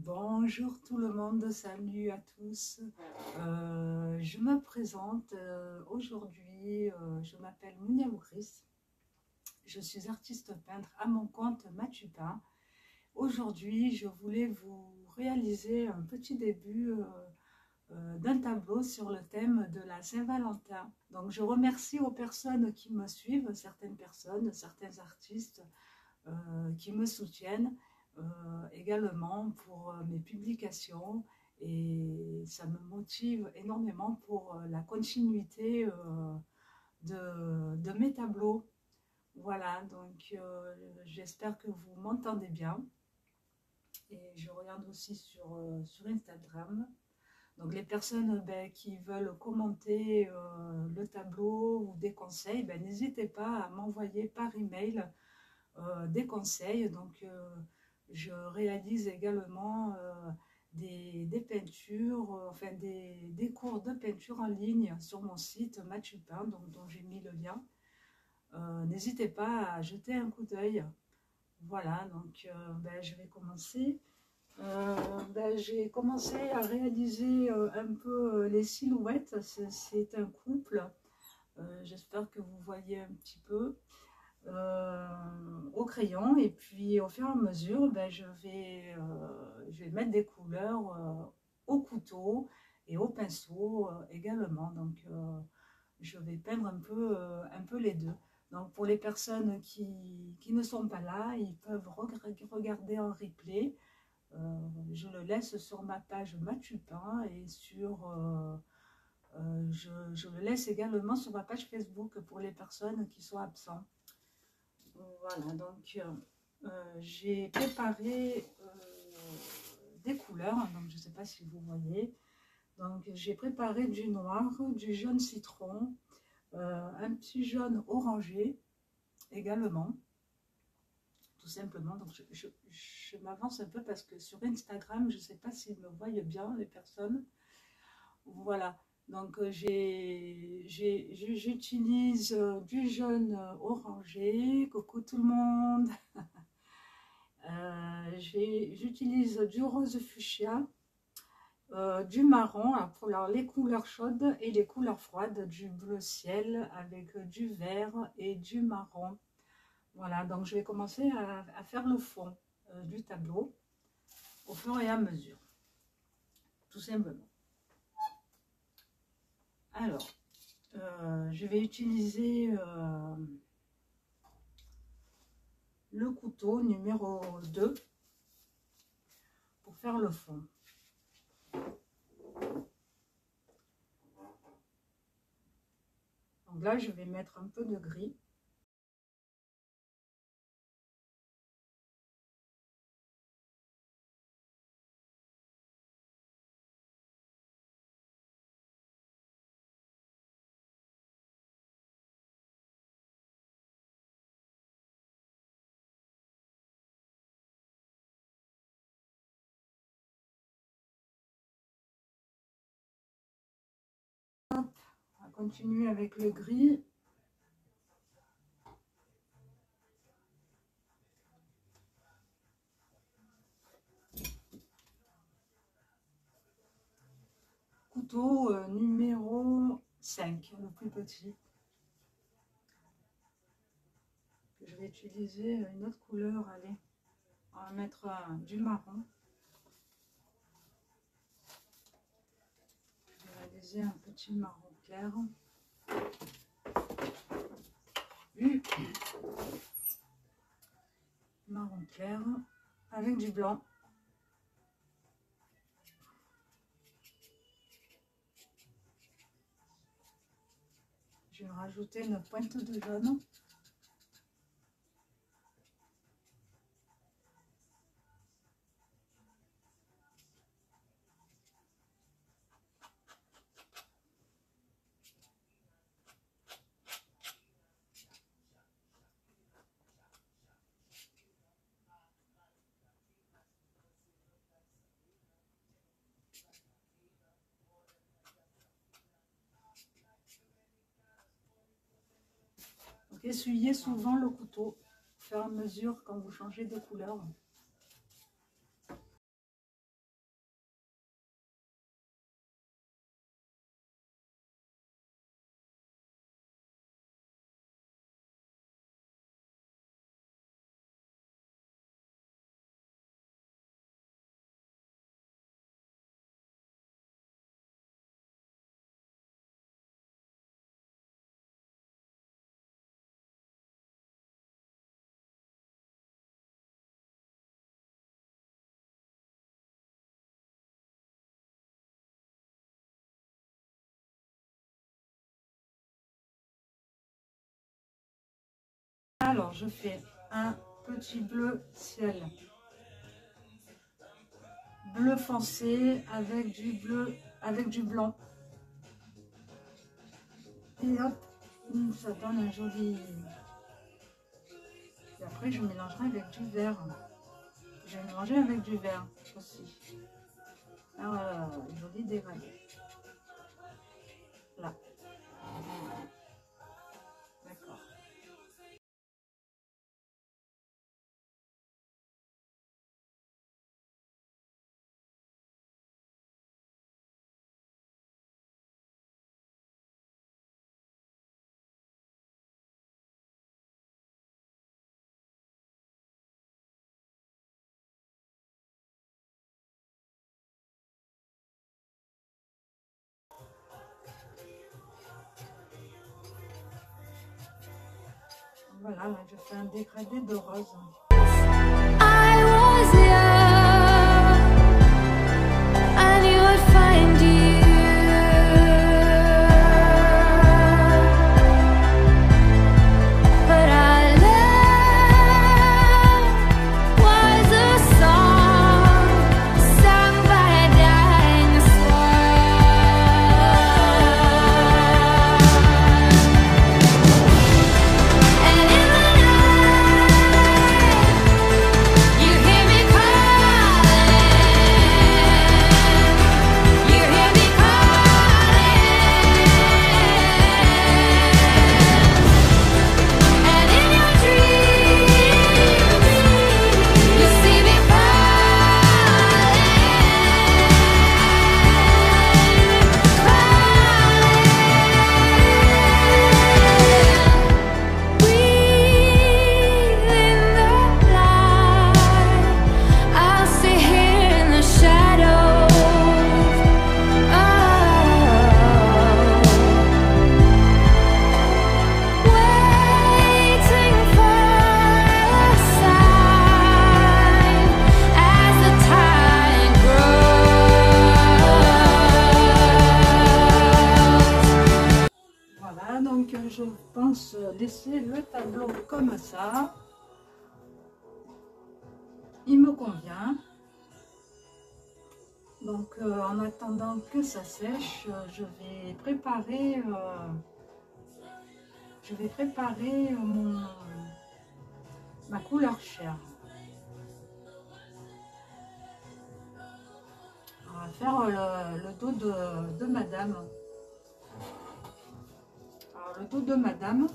Bonjour tout le monde, salut à tous. Je me présente aujourd'hui, je m'appelle Mounia Boukris. Je suis artiste peintre à mon compte Matupin. Aujourd'hui, je voulais vous réaliser un petit début d'un tableau sur le thème de la Saint-Valentin. Donc je remercie aux personnes qui me suivent, certaines personnes, certains artistes qui me soutiennent également pour mes publications, et ça me motive énormément pour la continuité de mes tableaux. Voilà, donc j'espère que vous m'entendez bien, et je regarde aussi sur Instagram. Donc les personnes qui veulent commenter le tableau ou des conseils, n'hésitez pas à m'envoyer par email des conseils. Donc je réalise également des peintures, enfin des cours de peinture en ligne sur mon site Matupin, dont j'ai mis le lien. N'hésitez pas à jeter un coup d'œil. Voilà, donc je vais commencer. J'ai commencé à réaliser un peu les silhouettes. C'est un couple. J'espère que vous voyez un petit peu. Au crayon, et puis au fur et à mesure je vais mettre des couleurs au couteau et au pinceau également. Donc je vais peindre un peu les deux. Donc pour les personnes qui ne sont pas là, ils peuvent regarder en replay. Je le laisse sur ma page Matupin, et je le laisse également sur ma page Facebook pour les personnes qui sont absentes. Voilà, donc j'ai préparé des couleurs, donc je ne sais pas si vous voyez. Donc j'ai préparé du noir, du jaune citron, un petit jaune orangé également, tout simplement. Donc je m'avance un peu parce que sur Instagram, je ne sais pas s'ils me voient bien, les personnes. Voilà. Donc j'utilise du jaune orangé. Coucou tout le monde. J'utilise du rose fuchsia, du marron pour les couleurs chaudes, et les couleurs froides, du bleu ciel avec du vert et du marron. Voilà, donc je vais commencer à faire le fond du tableau au fur et à mesure, tout simplement. Alors, je vais utiliser le couteau numéro 2 pour faire le fond. Donc là, je vais mettre un peu de gris. Hop, on va continuer avec le gris. Couteau numéro 5, le plus petit. Je vais utiliser une autre couleur. Allez, on va mettre du marron. Je vais réaliser un petit marron clair. Marron clair avec du blanc. Je vais rajouter une pointe de jaune. Donc essuyez souvent le couteau au fur et à mesure quand vous changez de couleur. Alors, je fais un petit bleu ciel. Bleu foncé avec du bleu, avec du blanc. Et hop, ça donne un joli... Et après, je mélangerai avec du vert. Je vais mélanger avec du vert aussi. Un joli dégradé. Là. D'accord. Voilà, là, je fais un dégradé de rose. I was young, I knew I'd find you. But our love was a song sung by a dying swan. And in the night, you hear me calling. You hear me calling. And in your dreams, you see me falling. Breathe in the light. I'll stay here in the shadows. Waiting for a sign as the tide grows. Voilà, donc je pense laisser le tableau comme ça. Il me convient. Donc en attendant que ça sèche, je vais préparer, ma couleur chair. On va faire le dos de madame. Alors le dos de madame,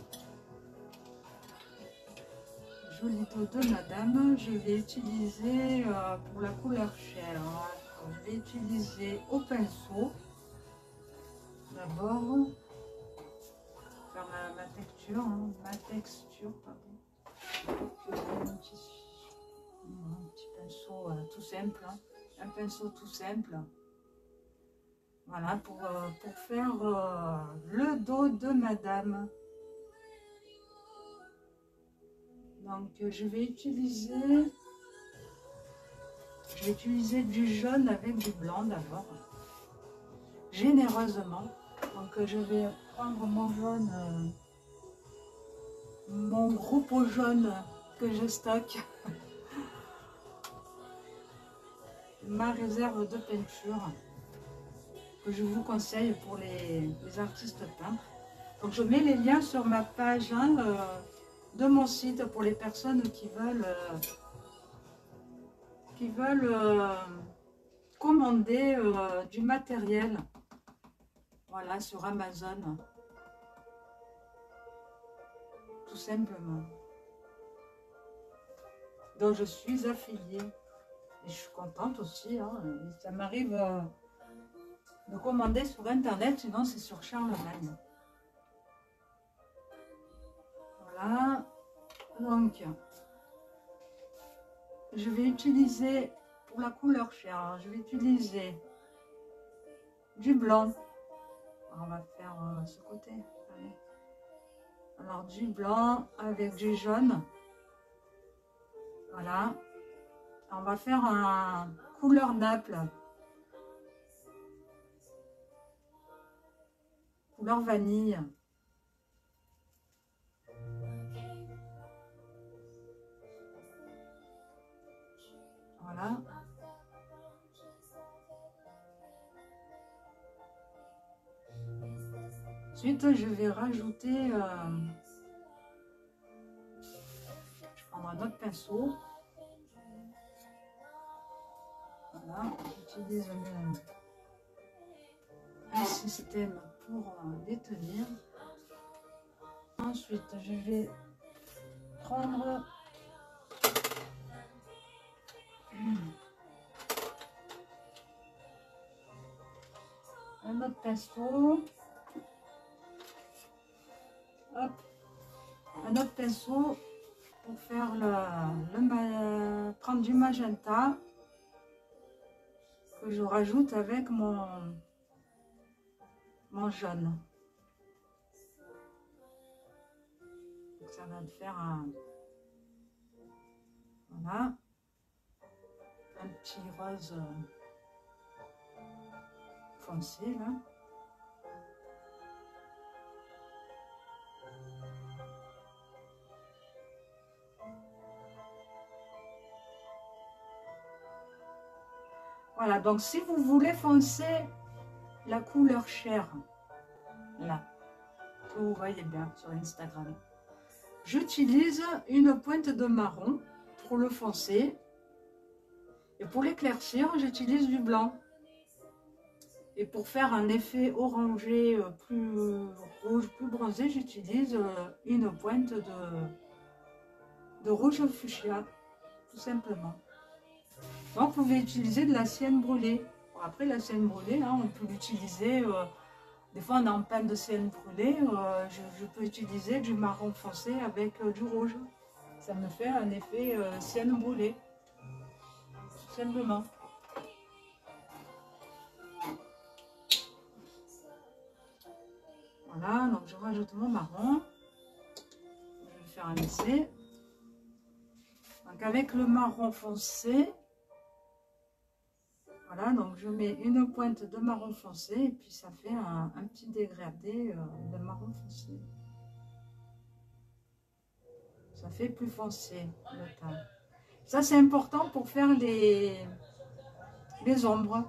joli dos de madame, je vais utiliser pour la couleur chair. Je vais utiliser au pinceau d'abord, faire ma texture, pardon. Je vais prendre un petit pinceau tout simple, hein. Un pinceau tout simple. Voilà, pour faire le dos de madame. Donc je vais utiliser du jaune avec du blanc d'abord, généreusement. Donc je vais prendre mon jaune, mon gros pot jaune que je stocke, ma réserve de peinture que je vous conseille pour les artistes peintres. Donc je mets les liens sur ma page de mon site pour les personnes qui veulent commander du matériel, voilà, sur Amazon, tout simplement. Donc je suis affiliée et je suis contente aussi, hein. Ça m'arrive de commander sur internet, sinon c'est sur Charlemagne. Voilà, donc je vais utiliser pour la couleur chair, je vais utiliser du blanc. Alors, on va faire ce côté. Allez. Alors du blanc avec du jaune. Voilà. On va faire un couleur Naples. Couleur vanille. Voilà. Ensuite, je vais rajouter, je prends un autre pinceau. Voilà, j'utilise un système pour détenir. Ensuite, je vais prendre un autre pinceau. Hop, un autre pinceau pour faire prendre du magenta que je rajoute avec mon jaune. Donc ça va me faire voilà, un petit rose foncé là. Voilà, donc si vous voulez foncer la couleur chair, là, que vous voyez bien sur Instagram, j'utilise une pointe de marron pour le foncer. Et pour l'éclaircir, j'utilise du blanc. Et pour faire un effet orangé, plus rouge, plus bronzé, j'utilise une pointe de rouge fuchsia, tout simplement. Donc, vous pouvez utiliser de la sienne brûlée. Bon, après, la sienne brûlée, hein, on peut l'utiliser. Des fois, on est en panne de sienne brûlée. Je peux utiliser du marron foncé avec du rouge. Ça me fait un effet sienne brûlée. Tout simplement. Voilà, donc je rajoute mon marron. Je vais faire un essai. Donc, avec le marron foncé, voilà, donc je mets une pointe de marron foncé et puis ça fait un petit dégradé de marron foncé. Ça fait plus foncé le teint. Ça c'est important pour faire les ombres.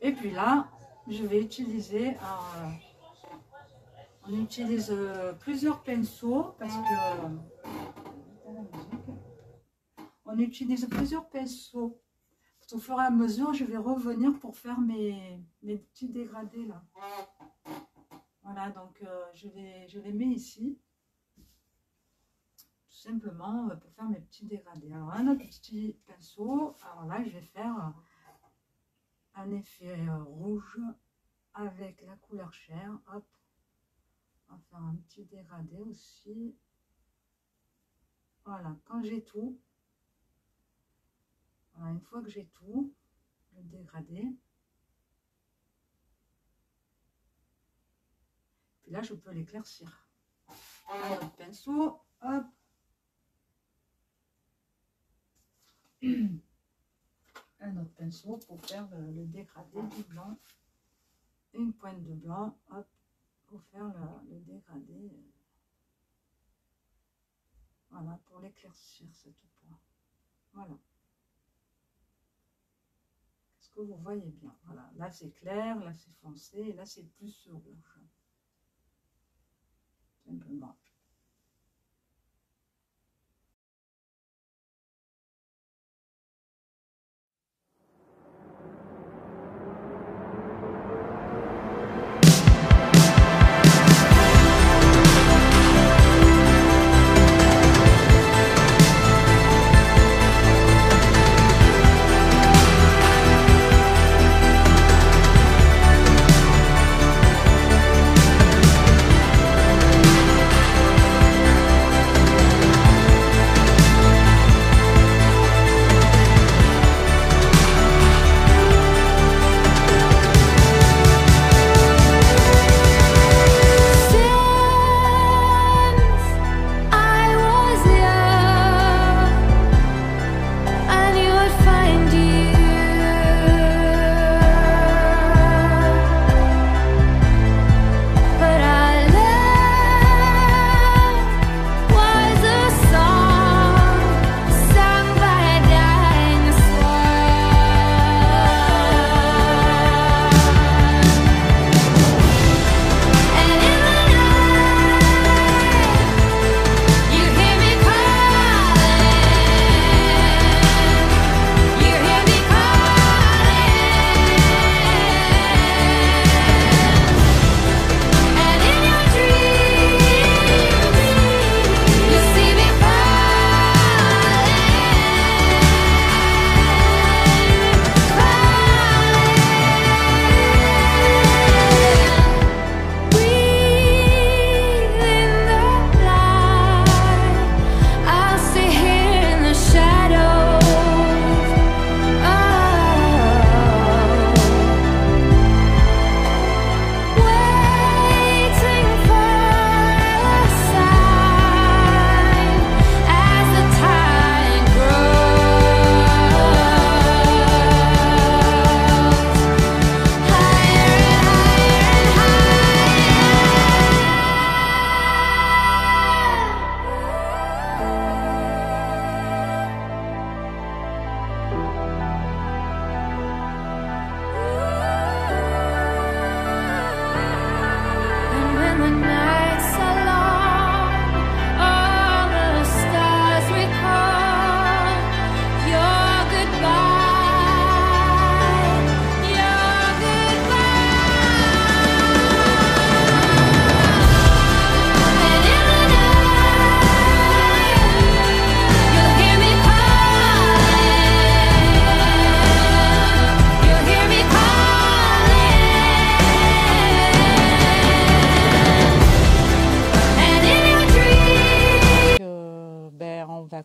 Et puis là, je vais utiliser, on utilise plusieurs pinceaux parce que on utilise plusieurs pinceaux. Au fur et à mesure, je vais revenir pour faire mes petits dégradés là. Voilà, donc je les mets ici. Tout simplement pour faire mes petits dégradés. Alors, un autre petit pinceau. Alors là, je vais faire un effet rouge avec la couleur chair. Hop. On va faire un petit dégradé aussi. Voilà, quand j'ai tout. Voilà, une fois que j'ai tout, le dégradé. Puis là, je peux l'éclaircir. Un autre pinceau, hop. Un autre pinceau pour faire le dégradé du blanc. Une pointe de blanc, hop, pour faire le dégradé. Voilà, pour l'éclaircir, c'est tout point. Voilà. Que vous voyez bien, voilà, là c'est clair, là c'est foncé, et là c'est plus rouge, simplement.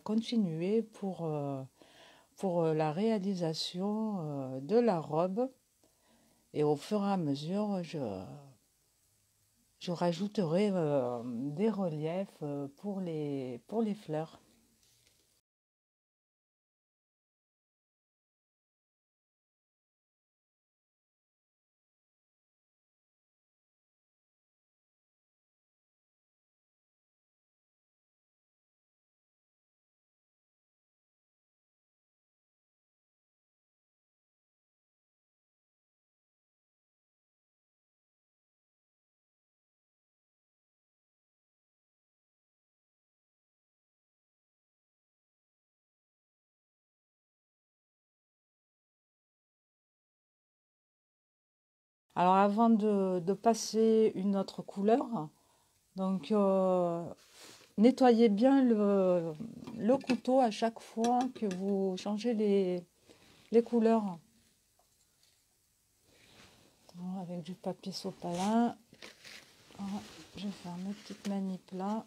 continuer pour la réalisation de la robe. Et au fur et à mesure, je rajouterai des reliefs pour les fleurs. Alors avant de passer une autre couleur, donc nettoyez bien le couteau à chaque fois que vous changez les couleurs. Alors, avec du papier sopalin, voilà, je vais faire mes petites manips là.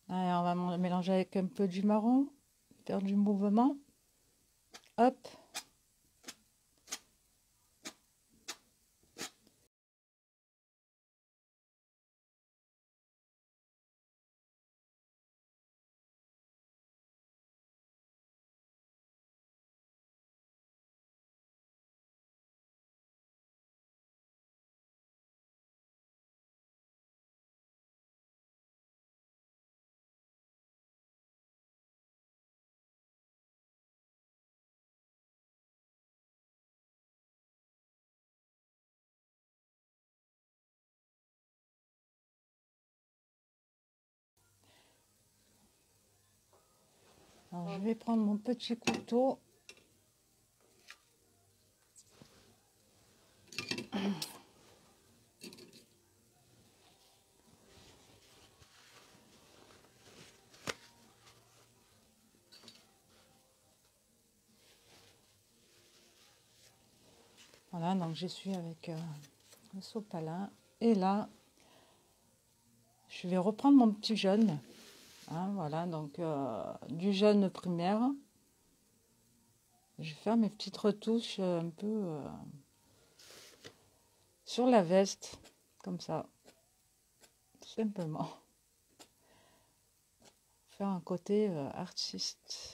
Allez, on va mélanger avec un peu du marron, faire du mouvement. Hop. Alors, je vais prendre mon petit couteau. Voilà, donc je suis avec le sopalin. Et là, je vais reprendre mon petit jaune. Hein, voilà, donc du jaune primaire. Je vais faire mes petites retouches un peu sur la veste, comme ça, tout simplement. Faire un côté artiste,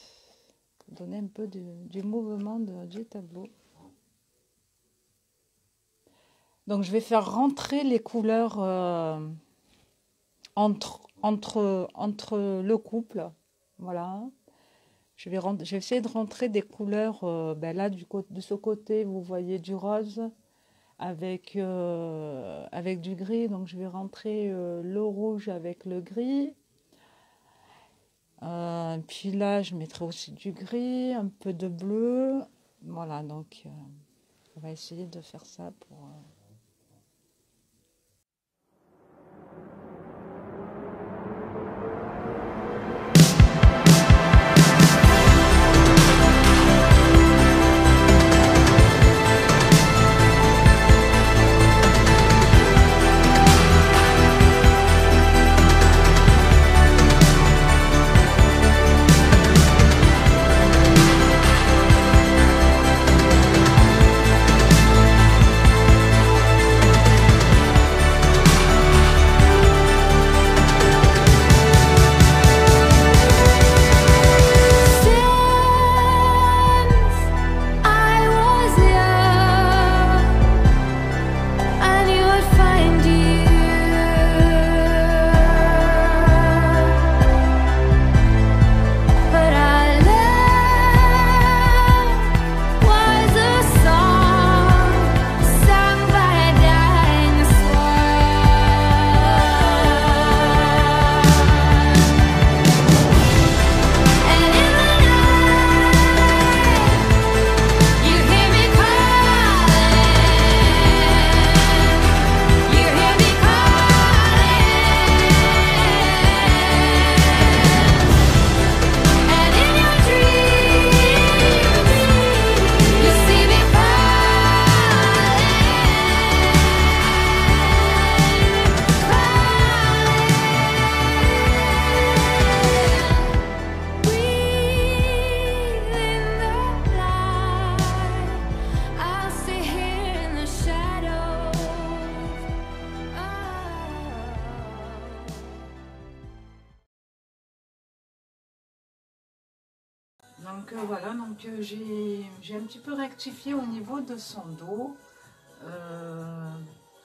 pour donner un peu du mouvement du tableau. Donc je vais faire rentrer les couleurs entre le couple, voilà. Je vais essayer de rentrer des couleurs, là de ce côté vous voyez du rose avec du gris, donc je vais rentrer le rouge avec le gris. Puis là je mettrai aussi du gris, un peu de bleu, voilà, donc on va essayer de faire ça pour... voilà, donc j'ai un petit peu rectifié au niveau de son dos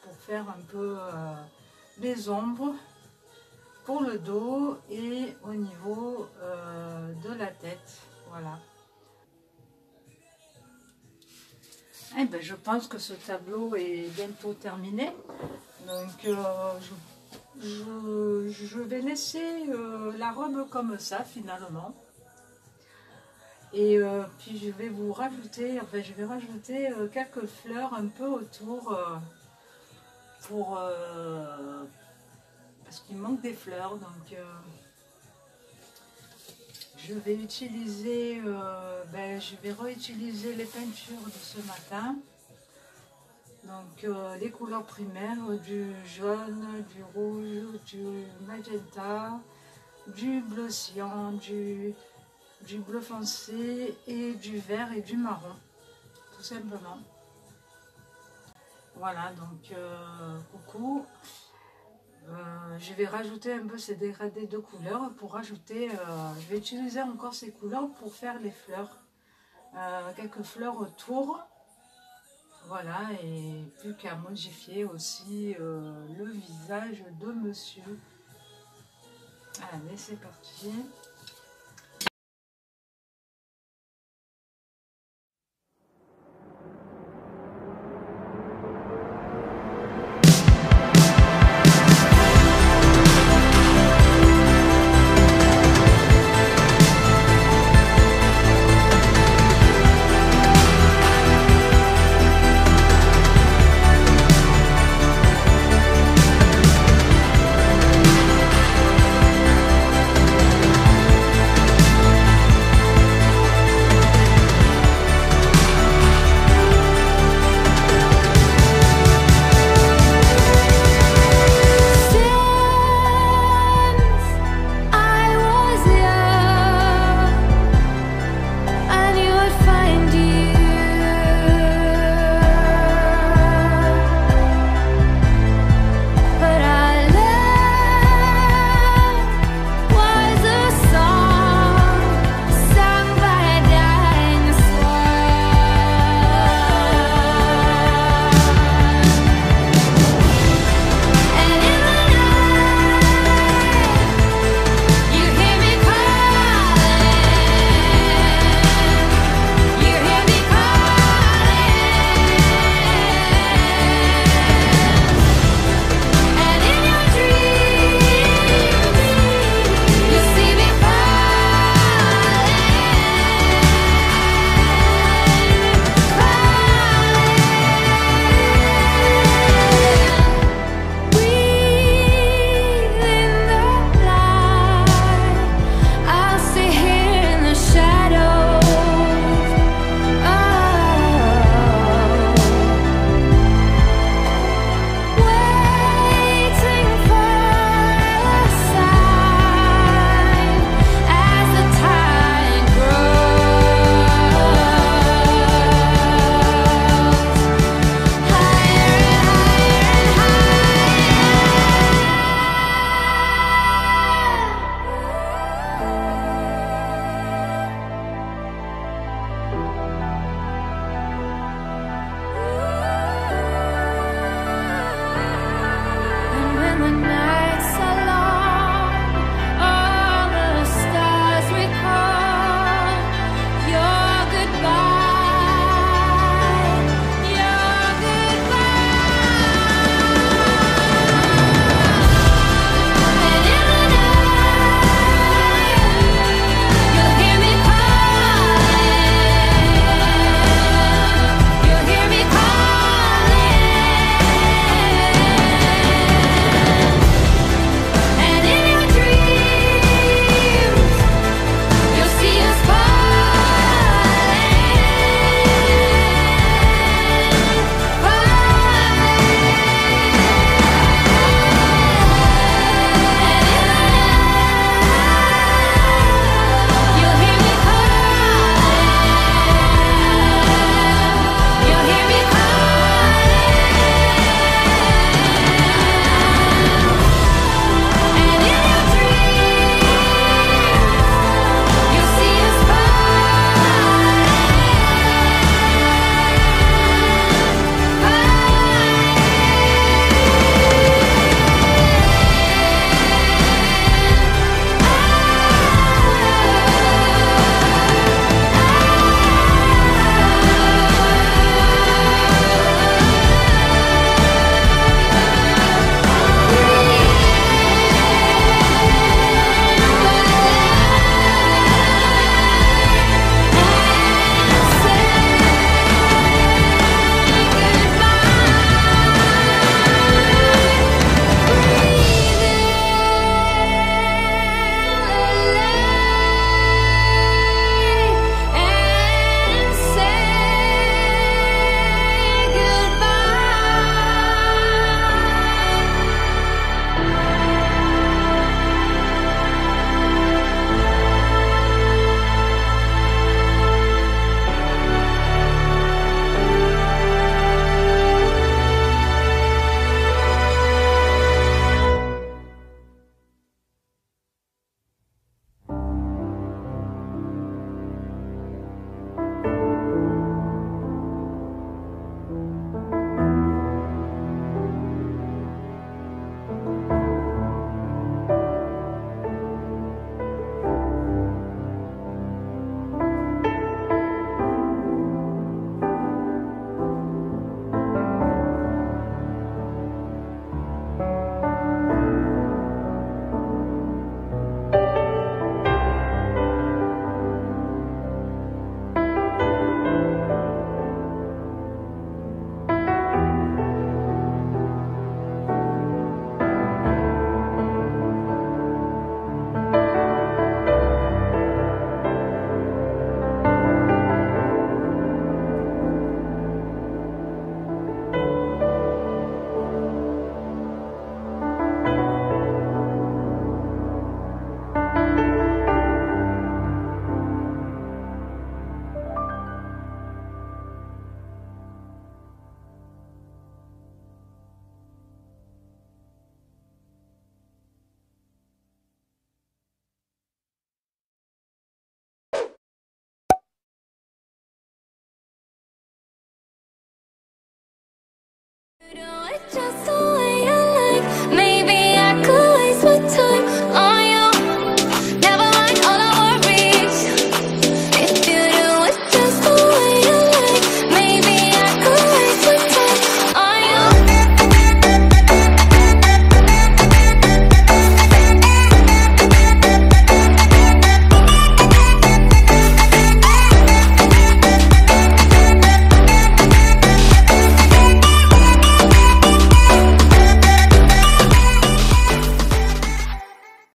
pour faire un peu les ombres pour le dos et au niveau de la tête. Voilà. Eh ben, je pense que ce tableau est bientôt terminé. Donc je vais laisser la robe comme ça finalement. Et puis je vais vous rajouter, enfin je vais rajouter quelques fleurs un peu autour pour parce qu'il manque des fleurs. Donc je vais utiliser, je vais réutiliser les peintures de ce matin. Donc les couleurs primaires, du jaune, du rouge, du magenta, du bleu cyan, du bleu foncé et du vert et du marron, tout simplement. Voilà, donc coucou. Je vais rajouter un peu ces dégradés de couleurs pour rajouter, je vais utiliser encore ces couleurs pour faire les fleurs. Quelques fleurs autour. Voilà, et plus qu'à modifier aussi le visage de monsieur. Allez, c'est parti.